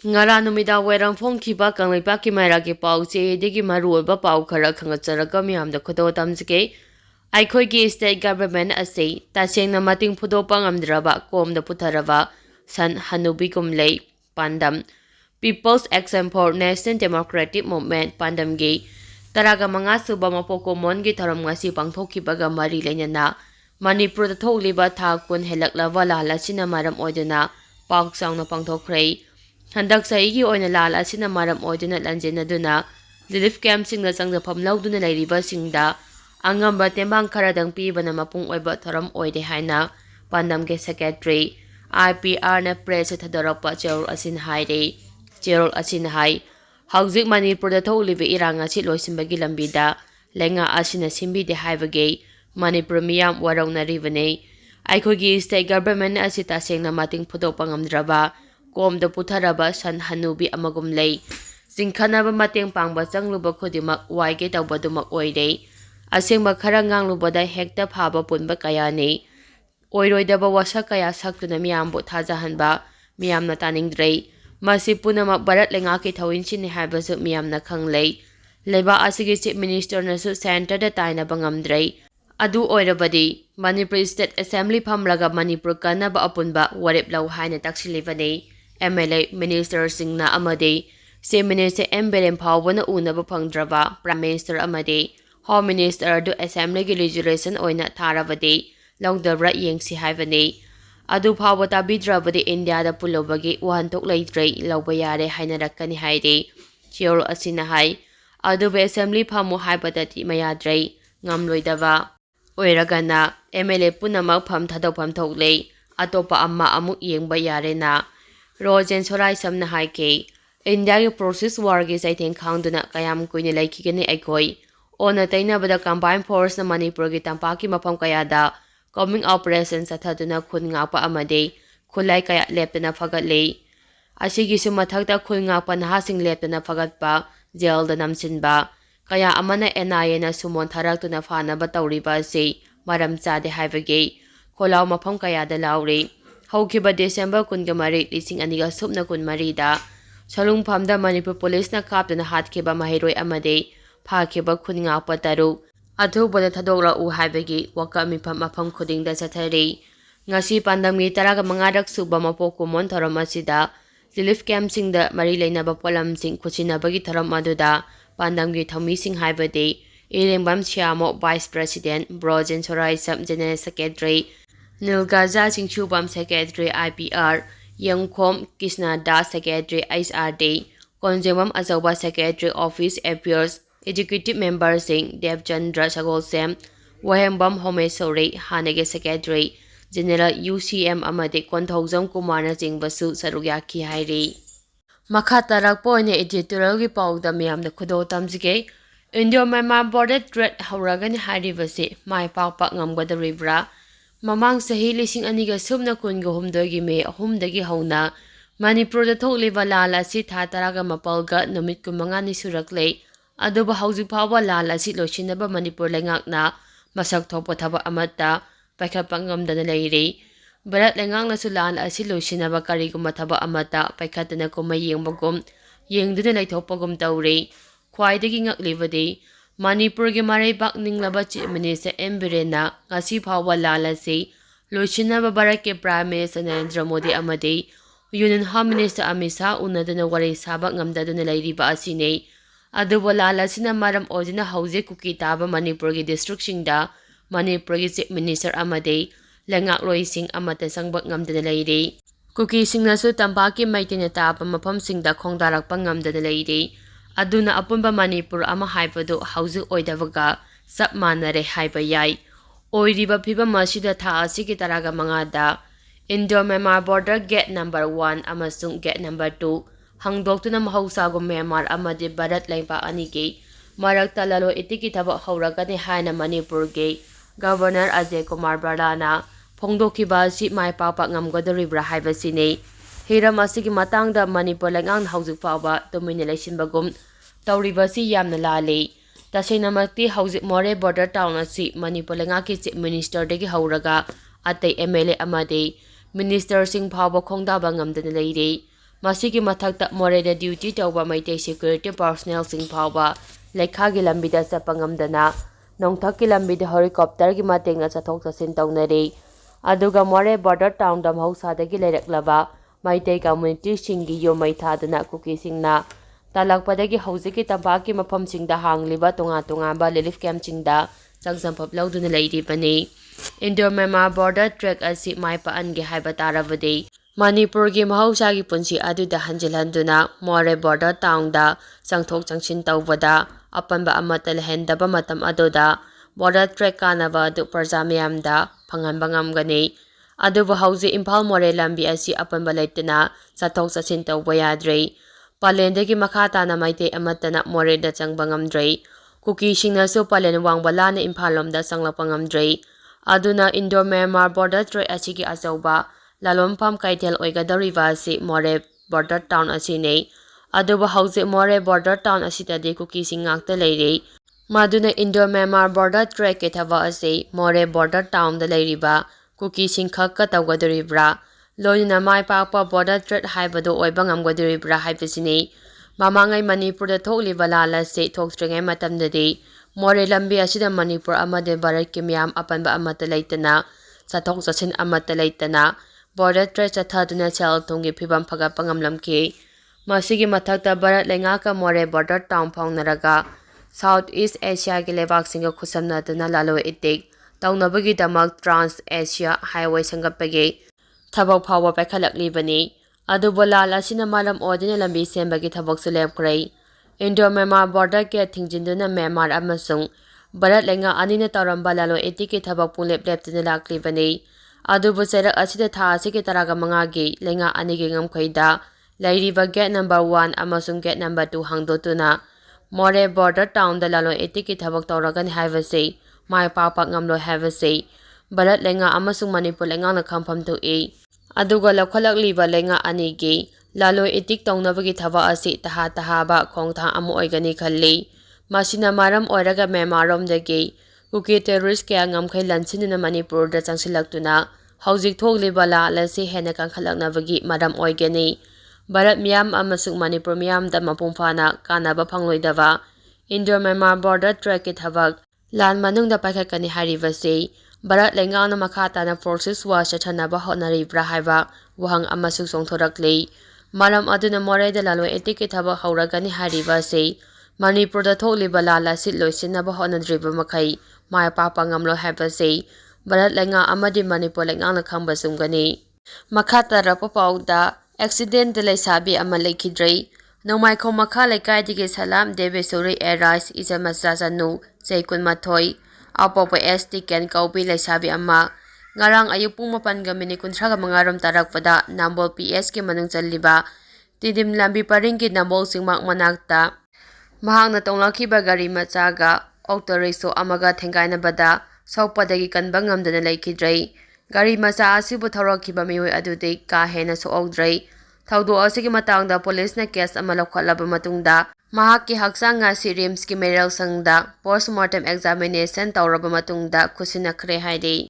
Ngara numida wairang phongkhiba kanglaipa mairagi pau che degi maruoba pau khara khangatjaraga miyamda khodo tamjike aikhoigi state government ase tasengna mating phudopa ngamdraba komda putharaba san hanubi kumlei pandam People's Action for National Democratic Movement pandamgi taraga manga suba mapokomon gi tharam ngasi pangthokhibaga mari lenyana Manipur da thokliba tha kun helaklaba lala sina maram oiduna pauk saungna pangthokhrei Handak saigi oina lal asina maram oiduna lanjenaduna relief camp singna changjafam lauduna lairiba singda angamba tembang kharadang pibana mapung oiba tharam oide haina pandamge secretary IPR na press thadorapa cherol asin haire cherol asin hai hauzik manipur da tholibe iranga si loisimbagi lambida lenga asina simbide haibage manipur miyam warauna ribane aikhogi state government asita sengna mating phudopa ngamdraba Komda putharaba san hanubi amagum lei singkhanaba mateng pangba changluba khodimak waige tawbadumak oire asengba khara nganglubada hekta phaba punba kayani oiroidaba wasa kaya saktuna miyambu thajahanba miyamna taningdrei masi punamak barat lenga ki thawinchini haibasu miyamna khanglei leba asigi chief minister nasu center da taina bangamdrei adu oirabadi Manipur State Assembly phamraga Manipur kanaba apunba warep lau haina taksilibani MLA Minister Singna Amade, State Minister Emberem Pawwana Unaba Pangdraba, Prime Minister Amade, Home Minister do Assembly Legislation Oina Taravade, Long the Right Yangsi Havane, Adu Pawata Bidrabade India da Pulobagi, Wantok Laitre, Laubayare Hainarakani Haide, Chiol Asinahai, Adu Assembly Pamu Hypatati Mayadre, Ngamloidava, Oiragana, MLA Punamak Pam Tadopam Togle, Atopa Amma Amuk Yang Bayarena. Rojen Sorai Samna Haike, India process war gi saiteng khangduna kayam kuine laikhigani aikoi, ona taina bada combined force na Manipur gi tampaki mapam kayada, coming operation sathaduna khun ngapa amade, khulai kaya leptana fagatle. Asigi su mathakta khul ngapa nahasing leptana fagatpa, jail da namsinba, kaya amana NIA na sumon tharaktuna fana batawriba se, maram chade haibage, kholau mapam kayada lauri. Haukiba December kungamari lising aniga subna kun marida salung phamda Manipur police na kaptana hatkhiba mahiroi amade phakhiba khunga pataru athubada thadokra u haibagi wakami mafam khudingda chathari ngasi pandamgi taraga mangarak suba mapoko mon tharam asida relief camp singda mari leinaba polam sing khuchinabagi tharam aduda pandamgi thami sing haibade Irengbam Chiamo Vice President Brojen Sorai Sub General Secretary Nilgaza Singchubam Secretary IPR, Yangkhom Krishna Das Secretary HRD, Konjamam Azawa Secretary Office Affairs, Executive Member Singh Devchandra Sagolsem, Wahembam Homesori, Hanege Secretary, General UCM Amade Konthaujam Kumana Jingbasu Sarugyaki Hairi. Makatarak Poine Editorial Gipau the Miam the Kudo Tamzige, Indo-Myanmar Border Threat houragani hairibasi, my pakpa ngamgadaoribra. Mamang sahi lising aniga subna kun humdogi me humdagi hauna Manipur da thokliba lala si taraga mapalga numit kumanga ni surakle aduba hauzik phawa lala si losinaba Manipur lengakna masak thokpa thaba amata paikhatpa ngamdana leire barat lengakna su lala si losinaba kariguma thaba amata paikhatana kuma yengbagum yengduna laithopagum tawre khwaidagi ngaklibadi Manipur ge marai bak ninglaba chief minister Emberena ngasi phawa lala se loisinaba Bharat ke Prime Minister Narendra Modi amade Union Home Minister Amit Shah unadana wari saba ngamdaduna lairiba asine aduba lala sina maram odina hauze kuki taba Manipur ge district singda Manipur ge chief minister amade lengak loi sing amata sangbak ngamdana laire kuki singna su tampaki maitena taba mafam singda khongdarakpa ngamdana laire Aduna apunba Manipur ama haibadu hauzu oidavaga sab manare haiba yai. Oiriba piba masida tha asigi taraga mangada. Indo-Myanmar Border Gate number 1 amasung Gate number 2. Hangdoktuna mahausago Myanmar amadi Bharat lengpa anigi. Marak talalo itiki taba hauragani haina Manipur ge. Governor Ajay Kumar Bradana. Phongdokiba si mai papa ngamgadaoribra haibasine. Hiram asigi matangda Manipur lengang hauzik phawa tumina leisinbagum tawribasi yamna lale tasainamakti hauzik more border town asi Manipur lengaki chief minister degi hauraga atei MLA amade minister sing phawa khongdaba ngamdana leire ꯃꯁꯤꯒꯤ ꯃꯊꯛꯇ ꯃꯣꯔꯦꯗ duty ꯇꯧꯕ Meitei security ꯄꯥꯔꯁꯣꯅꯦꯜꯁꯤꯡ ꯐꯥꯎꯕ ꯂꯩꯈꯥꯒꯤ ꯂꯝꯕꯤꯗ ꯆꯠꯄ ꯉꯝꯗꯅ ꯅꯣꯡꯊꯛꯀꯤ ꯂꯝꯕꯤꯗ ꯍꯦꯂꯤꯀꯣꯞꯇꯔꯒꯤ ꯃꯇꯦꯡꯅ ꯆꯠꯊꯣꯛ ꯆꯠꯁꯤꯟ ꯇꯧꯅꯔꯤ꯫ ꯑꯗꯨꯒ ꯃꯣꯔꯦ ꯕꯣꯔꯗꯔ ꯇꯥꯎꯟꯗ ꯃꯍꯧꯁꯥꯗꯒꯤ ꯂꯩꯔꯛꯂꯕ ꯃꯩꯇꯩ ꯀꯝꯃ꯭ꯌꯨꯅꯤꯇꯤꯁꯤꯡꯒꯤ ꯌꯨꯝ ꯃꯩ ꯊꯥꯗꯨꯅ ꯀꯨꯀꯤꯁꯤꯡꯅ ꯇꯥꯜꯂꯛꯄꯗꯒꯤ ꯍꯧꯖꯤꯛꯀꯤ ꯇꯝꯄꯥꯛꯀꯤ ꯃꯐꯝꯁꯤꯡꯗ ꯍꯥꯡꯂꯤꯕ ꯇꯣꯉꯥꯟ ꯇꯣꯉꯥꯟꯕ ꯔꯤꯂꯤꯐ ꯀꯦꯝꯞꯁꯤꯡꯗ ꯆꯪꯖꯐꯝ ꯂꯧꯗꯨꯅ ꯂꯩꯔꯤꯕꯅꯤ꯫ ꯏꯟꯗꯣ-ꯃ꯭ꯌꯥꯟꯃꯥꯔ ꯕꯣꯔꯗꯔ ꯇ꯭ꯔꯦꯛ ꯑꯁꯤ ꯃꯥꯏ ꯄꯥꯛꯍꯟꯒꯦ ꯍꯥꯏꯕ ꯇꯥꯔꯕꯗꯤ ꯃꯅꯤꯄꯨꯔꯒꯤ ꯃꯍꯧꯁꯥꯒꯤ ꯄꯨꯟꯁꯤ ꯑꯗꯨꯗ ꯍꯟꯖꯤꯜꯍꯟꯗꯨꯅ ꯃꯣꯔꯦ ꯕꯣꯔꯗꯔ ꯇꯥꯎꯟꯗ ꯆꯪꯊꯣꯛ ꯆꯪꯁꯤꯟ ꯇꯧꯕꯗ ꯑꯄꯟꯕ ꯑꯃꯠꯇ ꯂꯩꯍꯟꯗꯕ ꯃꯇꯝ ꯑꯗꯨꯗ ꯕꯣꯔꯗꯔ ꯇ꯭ꯔꯦꯛ ꯀꯥꯟꯅꯕ ꯑꯗꯨ ꯄ꯭ꯔꯖꯥ ꯃꯌꯥꯝꯗ ꯐꯪꯍꯟꯕ ꯉꯝꯒꯅꯤ꯫ ꯑꯗꯨꯕꯨ ꯍꯧꯖꯤꯛ ꯏꯝꯐꯥꯜ ꯃꯣꯔꯦ ꯂꯝꯕꯤ ꯑꯁꯤ ꯑꯄꯟꯕ ꯂꯩꯇꯅ ꯆꯠꯊꯣꯛ ꯆꯠꯁꯤꯟ ꯇꯧꯕ ꯌꯥꯗ꯭ꯔꯦ꯫ ꯄꯂꯦꯟꯗꯒꯤ ꯃꯈꯥ ꯇꯥꯅ ꯃꯩꯇꯩ ꯑꯃꯠꯇꯅ ꯃꯣꯔꯦꯗ ꯆꯪꯕ ꯉꯝꯗ꯭ꯔꯦ꯫ ꯀꯨꯀꯤꯁꯤꯡꯅꯁꯨ ꯄꯂꯦꯟ ꯋꯥꯡꯕ ꯂꯥꯟꯅ ꯏꯝꯐꯥꯜ ꯂꯣꯝꯗ ꯆꯪꯂꯛꯄ ꯉꯝꯗ꯭ꯔꯦ꯫ ꯑꯗꯨꯅ ꯏꯟꯗꯣ-ꯃ꯭ꯌꯥꯟꯃꯥꯔ ꯕꯣꯔꯗꯔ ꯇ꯭ꯔꯦꯛ ꯑꯁꯤꯒꯤ ꯑꯆꯧꯕ ꯂꯂꯣꯟꯐꯝ ꯀꯩꯊꯦꯜ ꯑꯣꯏꯒꯗꯧꯔꯤꯕ ꯑꯁꯤ ꯃꯣꯔꯦ ꯕꯣꯔꯗꯔ ꯇꯥꯎꯟ ꯑꯁꯤꯅꯤ꯫ ꯑꯗꯨꯕꯨ ꯍꯧꯖꯤꯛ ꯃꯣꯔꯦ ꯕꯣꯔꯗꯔ ꯇꯥꯎꯟ ꯑꯁꯤꯗꯗꯤ ꯀꯨꯀꯤꯁꯤꯡ ꯉꯥꯛꯇ ꯂꯩꯔꯤ꯫ ꯃꯗꯨꯅ ꯏꯟꯗꯣ-ꯃ꯭ꯌꯥꯟꯃꯥꯔ ꯕꯣꯔꯗꯔ ꯇ꯭ꯔꯦꯛꯀꯤ ꯊꯕꯛ ꯑꯁꯤ ꯃꯣꯔꯦ ꯕꯣꯔꯗꯔ ꯇꯥꯎꯟꯗ ꯂꯩꯔꯤꯕ ꯀꯨꯀꯤꯁꯤꯡ ꯈꯛꯀ ꯇꯧꯒꯗꯧꯔꯤꯕ꯭ꯔꯥ, ꯂꯣꯏꯅꯅ ꯃꯥꯏ ꯄꯥꯛꯄ ꯕꯣꯔꯗꯔ ꯇ꯭ꯔꯦꯛ ꯍꯥꯏꯕꯗꯨ ꯑꯣꯏꯕ ꯉꯝꯒꯗꯧꯔꯤꯕ꯭ꯔꯥ ꯍꯥꯏꯕꯁꯤꯅꯤ꯫ ꯃꯃꯥꯡꯉꯩ ꯃꯅꯤꯄꯨꯔꯗ ꯊꯣꯛꯂꯤꯕ ꯂꯥꯟ ꯑꯁꯤ ꯊꯣꯛꯇ꯭ꯔꯤꯉꯩ ꯃꯇꯝꯗꯗꯤ ꯃꯣꯔꯦ ꯂꯝꯕꯤ ꯑꯁꯤꯗ ꯃꯅꯤꯄꯨꯔ ꯑꯃꯗꯤ ꯚꯥꯔꯠꯀꯤ ꯃꯤꯌꯥꯝ ꯑꯄꯟꯕ ꯑꯃꯠꯇ ꯂꯩꯇꯅ, ꯆꯠꯊꯣꯛ ꯆꯠꯁꯤꯟ ꯑꯃꯠꯇ ꯂꯩꯇꯅ ꯕꯣꯔꯗꯔ ꯇ꯭ꯔꯦꯛ ꯆꯠꯊꯗꯨꯅ ꯁꯦꯜ ꯊꯨꯝꯒꯤ ꯐꯤꯚꯝ ꯐꯒꯠꯄ ꯉꯝꯂꯝꯈꯤ꯫ ꯃꯁꯤꯒꯤ ꯃꯊꯛꯇ ꯚꯥꯔꯠ ꯂꯩꯉꯥꯛꯀ ꯃꯣꯔꯦ ꯕꯣꯔꯗꯔ ꯇꯥꯎꯟ ꯐꯥꯎꯅꯔꯒ ꯁꯥꯎꯠ ꯏꯁ ꯑꯦꯁꯤꯌꯥꯒꯤ ꯂꯩꯕꯥꯛꯁꯤꯡꯒ ꯈꯨꯠꯁꯝꯅꯗꯨꯅ ꯂꯂꯣꯟ ꯏꯇꯤꯛ ꯇꯧꯅꯕꯒꯤꯗꯃꯛ ꯇ꯭ꯔꯥꯟꯁ ꯑꯦꯁꯤꯌꯥ ꯍꯥꯏꯋꯦ ꯁꯦꯝꯒꯠꯄꯒꯤ ꯊꯕꯛ ꯐꯥꯎꯕ ꯄꯥꯏꯈꯠꯂꯛꯂꯤꯕꯅꯤ꯫ ꯑꯗꯨꯕꯨ ꯂꯥꯟ ꯑꯁꯤꯅ ꯃꯔꯝ ꯑꯣꯏꯗꯨꯅ ꯂꯝꯕꯤ ꯁꯦꯝꯕꯒꯤ ꯊꯕꯛꯁꯨ ꯂꯦꯞꯈ꯭ꯔꯦ꯫ ꯏꯟꯗꯣ-ꯃ꯭ꯌꯥꯟꯃꯥꯔ ꯕꯣꯔꯗꯔ ꯒꯦꯠ ꯊꯤꯡꯖꯤꯟꯗꯨꯅ ꯃ꯭ꯌꯥꯟꯃꯥꯔ ꯑꯃꯁꯨꯡ ꯚꯥꯔꯠ ꯂꯩꯉꯥꯛ ꯑꯅꯤꯅ ꯇꯧꯔꯝꯕ ꯂꯂꯣꯟ ꯏꯇꯤꯛꯀꯤ ꯊꯕꯛ ꯄꯨꯡꯂꯦꯞ ꯂꯦꯞꯇꯨꯅ ꯂꯥꯛꯂꯤꯕꯅꯤ꯫ ꯑꯗꯨꯕꯨ ꯆꯩꯔꯛ ꯑꯁꯤꯗ ꯊꯥ ꯑꯁꯤꯒꯤ 15ꯒꯤ ꯂꯩꯉꯥꯛ ꯑꯅꯤꯒꯤ ꯉꯝꯈꯩꯗ ꯂꯩꯔꯤꯕ ꯒꯦꯠ ꯅꯝꯕꯔ 1 ꯑꯃꯁꯨꯡ ꯒꯦꯠ ꯅꯝꯕꯔ 2 ꯍꯥꯡꯗꯣꯛꯇꯨꯅ ꯃꯣꯔꯦ ꯕꯣꯔꯗꯔ ꯇꯥꯎꯟꯗ ꯂꯂꯣꯟ ꯏꯇꯤꯛꯀꯤ ꯊꯕꯛ ꯇꯧꯔꯒꯅꯤ ꯍꯥꯏꯕꯁꯤ ꯃꯥꯏ ꯄꯥꯛꯄ ꯉꯝꯂꯣꯏ ꯍꯥꯏꯕꯁꯤ ꯚꯥꯔꯠ ꯂꯩꯉꯥꯛ ꯑꯃꯁꯨꯡ ꯃꯅꯤꯄꯨꯔ ꯂꯩꯉꯥꯛꯅ ꯈꯪꯐꯝ ꯊꯣꯛꯏ꯫ ꯑꯗꯨꯒ ꯂꯧꯈꯠꯂꯛꯂꯤꯕ ꯂꯩꯉꯥꯛ ꯑꯅꯤꯒꯤ ꯂꯂꯣꯟ ꯏꯇꯤꯛ ꯇꯧꯅꯕꯒꯤ ꯊꯕꯛ ꯑꯁꯤ ꯇꯍꯥ-ꯇꯍꯥꯕ ꯈꯣꯡꯊꯥꯡ ꯑꯃ ꯑꯣꯏꯒꯅꯤ ꯈꯜꯂꯤ꯫ ꯃꯁꯤꯅ ꯃꯔꯝ ꯑꯣꯏꯔꯒ ꯃ꯭ꯌꯥꯟꯃꯥꯔꯔꯣꯝꯗꯒꯤ ꯀꯨꯀꯤ ꯇꯦꯔꯣꯔꯤꯁ ꯀꯌꯥ ꯉꯝꯈꯩ ꯂꯥꯟꯁꯤꯟꯗꯨꯅ ꯃꯅꯤꯄꯨꯔꯗ ꯆꯪꯁꯤꯜꯂꯛꯇꯨꯅ ꯍꯧꯖꯤꯛ ꯊꯣꯛꯂꯤꯕ ꯂꯥꯟ ꯑꯁꯤ ꯍꯦꯟꯅ ꯀꯟꯈꯠꯂꯛꯅꯕꯒꯤ ꯃꯔꯝ ꯑꯣꯏꯒꯅꯤ꯫ ꯚꯥꯔꯠ ꯃꯤꯌꯥꯝ ꯑꯃꯁꯨꯡ ꯃꯅꯤꯄꯨꯔ ꯃꯤꯌꯥꯝꯗ ꯃꯄꯨꯡ ꯐꯥꯅ ꯀꯥꯟꯅꯕ ꯐꯪꯂꯣꯏꯗꯕ ꯏꯟꯗꯣ-ꯃ꯭ꯌꯥꯟꯃꯥꯔ ꯕꯣꯔꯗꯔ ꯇ꯭ꯔꯦꯛꯀꯤ ꯊꯕꯛ ꯂꯥꯟ ꯃꯅꯨꯡꯗ ꯄꯥꯏꯈꯠꯀꯅꯤ ꯍꯥꯏꯔꯤꯕꯁꯤ ꯚꯥꯔꯠ ꯂꯩꯉꯥꯛꯅ ꯃꯈꯥ ꯇꯥꯅ ꯄ꯭ꯔꯣꯛꯁꯤ ꯋꯥꯔ ꯆꯠꯊꯅꯕ ꯍꯣꯠꯅꯔꯤꯕ꯭ꯔꯥ ꯍꯥꯏꯕ ꯋꯥꯍꯪ ꯑꯃꯁꯨ ꯆꯣꯡꯊꯣꯔꯛꯂꯤ꯫ ꯃꯔꯝ ꯑꯗꯨꯅ ꯃꯣꯔꯦꯗ ꯂꯂꯣꯟ ꯏꯇꯤꯛꯀꯤ ꯊꯕꯛ ꯍꯧꯔꯒꯅꯤ ꯍꯥꯏꯔꯤꯕ ꯑꯁꯤ ꯃꯅꯤꯄꯨꯔꯗ ꯊꯣꯛꯂꯤꯕ ꯂꯥꯟ ꯑꯁꯤ ꯂꯣꯏꯁꯤꯟꯅꯕ ꯍꯣꯠꯅꯗ꯭ꯔꯤꯕ ꯃꯈꯩ ꯃꯥꯏ ꯄꯥꯛꯄ ꯉꯝꯂꯣꯏ ꯍꯥꯏꯕꯁꯤ ꯚꯥꯔꯠ ꯂꯩꯉꯥꯛ ꯑꯃꯗꯤ ꯃꯅꯤꯄꯨꯔ ꯂꯩꯉꯥꯛꯅ ꯈꯪꯕ ꯆꯨꯝꯒꯅꯤ꯫ ꯃꯈꯥ ꯇꯥꯔꯛꯄ ꯄꯥꯎꯗ ꯑꯦꯛꯁꯤꯗꯦꯟꯇ ꯂꯩꯁꯥꯕꯤ ꯑꯃ ꯂꯩꯈꯤꯗ꯭ꯔꯦ꯫ ꯅꯣꯡꯃꯥꯏꯈꯣꯝ ꯃꯈꯥ ꯂꯩꯀꯥꯏꯗꯒꯤ ꯁꯂꯥꯝ ꯗꯦꯕꯦꯁꯣꯔꯤ ꯑꯦꯔꯥꯏꯁ ꯏꯆꯥꯃꯆꯥ ꯆꯅꯨ ꯆꯍꯤ 12 ꯑꯄꯣꯛꯄ ST ꯀꯦꯟ ꯀꯧꯕꯤ ꯂꯩꯁꯥꯕꯤ ꯑꯃ ꯉꯔꯥꯡ ꯑꯌꯨꯛ ꯄꯨꯡ 4:35 ꯔꯣꯝ ꯇꯥꯔꯛꯄꯗ ꯅꯝꯕꯣꯜ PSꯀꯤ ꯃꯅꯨꯡ ꯆꯜꯂꯤꯕ ꯇꯤꯗꯤꯝ ꯂꯝꯕꯤ ꯄꯔꯤꯡꯒꯤ ꯅꯝꯕꯣꯜ ꯆꯤꯡꯃꯥꯡ ꯃꯅꯥꯛꯇ ꯃꯍꯥꯛꯅ ꯇꯣꯡꯂꯛꯈꯤꯕ ꯒꯥꯔꯤ ꯃꯆꯥꯒ ꯑꯣꯛꯇꯣ ꯔꯤꯛꯁꯣ ꯑꯃꯒ ꯊꯦꯡꯒꯥꯏꯅꯕꯗ ꯁꯣꯛꯄꯗꯒꯤ ꯀꯟꯕ ꯉꯝꯗꯅ ꯂꯩꯈꯤꯗ꯭ꯔꯦ꯫ ꯒꯥꯔꯤ ꯃꯆꯥ ꯑꯁꯤꯕꯨ ꯊꯧꯔꯛꯈꯤꯕ ꯃꯤꯑꯣꯏ ꯑꯗꯨꯗꯤ ꯀꯥ ꯍꯦꯟꯅ ꯁꯣꯛꯍꯧꯗ꯭ꯔꯦ꯫ ꯊꯧꯗꯣꯛ ꯑꯁꯤꯒꯤ ꯃꯇꯥꯡꯗ ꯄꯨꯂꯤꯁꯅ ꯀꯦꯁ ꯑꯃ ꯂꯧꯈꯠꯂꯕ ꯃꯇꯨꯡꯗ ꯃꯍꯥꯛꯀꯤ ꯍꯛꯆꯥꯡ ꯉꯁꯤ ꯔꯤꯝꯁꯀꯤ ꯃꯩꯔꯧꯁꯪꯗ ꯄꯣꯁ꯭ꯠꯃꯣꯔꯇꯦꯝ ꯑꯦꯛꯖꯥꯃꯤꯅꯦꯁꯟ ꯇꯧꯔꯕ ꯃꯇꯨꯡꯗ ꯈꯨꯠꯁꯤꯟꯅꯈ꯭ꯔꯦ ꯍꯥꯏꯔꯤ꯫